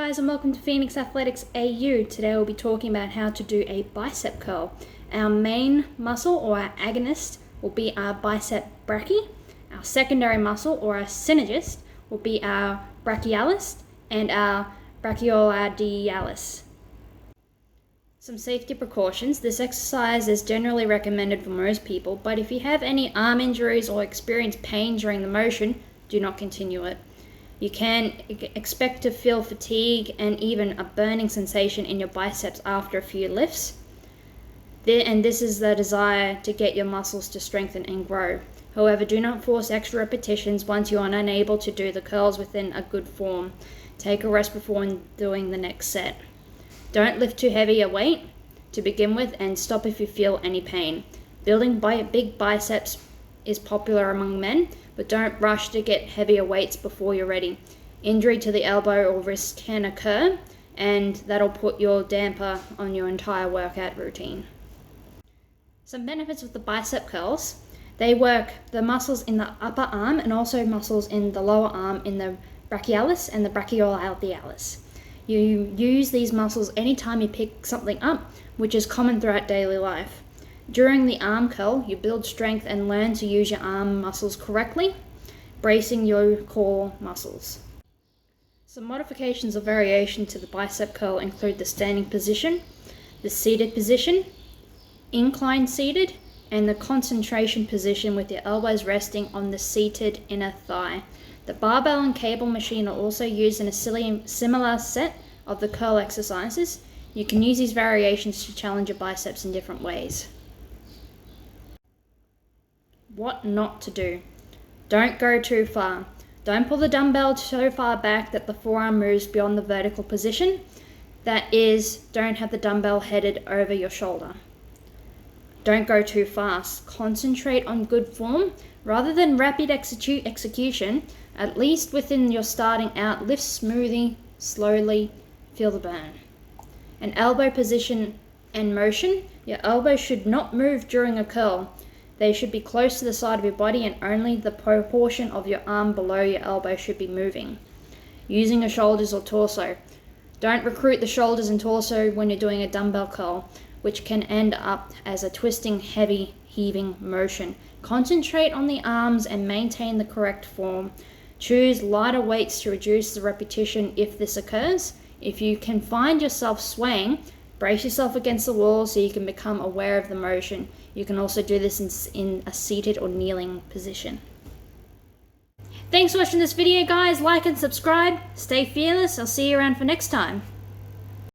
guys, and welcome to Phoenix Athletics AU. Today we'll be talking about how to do a bicep curl. Our main muscle or our agonist will be our bicep brachii. Our secondary muscle or our synergist will be our brachialis and our brachioradialis. Some safety precautions. This exercise is generally recommended for most people, but if you have any arm injuries or experience pain during the motion, do not continue it. You can expect to feel fatigue and even a burning sensation in your biceps after a few lifts. And this is the desire to get your muscles to strengthen and grow. However, do not force extra repetitions once you are unable to do the curls within a good form. Take a rest before doing the next set. Don't lift too heavy a weight to begin with and stop if you feel any pain. Building big biceps is popular among men, but don't rush to get heavier weights before you're ready. Injury to the elbow or wrist can occur, and that'll put your damper on your entire workout routine. Some benefits of the bicep curls. They work the muscles in the upper arm and also muscles in the lower arm in the brachialis and the brachioradialis. You use these muscles anytime you pick something up, which is common throughout daily life. During the arm curl, you build strength and learn to use your arm muscles correctly, bracing your core muscles. Some modifications or variation to the bicep curl include the standing position, the seated position, incline seated, and the concentration position with your elbows resting on the seated inner thigh. The barbell and cable machine are also used in a similar set of the curl exercises. You can use these variations to challenge your biceps in different ways. What not to do. Don't go too far. Don't pull the dumbbell so far back that the forearm moves beyond the vertical position. That is, don't have the dumbbell headed over your shoulder. Don't go too fast. Concentrate on good form. Rather than rapid execution, at least within your starting out, lift smoothly, slowly, feel the burn. An elbow position and motion. Your elbows should not move during a curl. They should be close to the side of your body, and only the proportion of your arm below your elbow should be moving. Using your shoulders or torso. Don't recruit the shoulders and torso when you're doing a dumbbell curl, which can end up as a twisting, heavy, heaving motion. Concentrate on the arms and maintain the correct form. Choose lighter weights to reduce the repetition if this occurs. If you can find yourself swaying, brace yourself against the wall so you can become aware of the motion. You can also do this in a seated or kneeling position. Thanks for watching this video, guys. Like and subscribe. Stay fearless. I'll see you around for next time.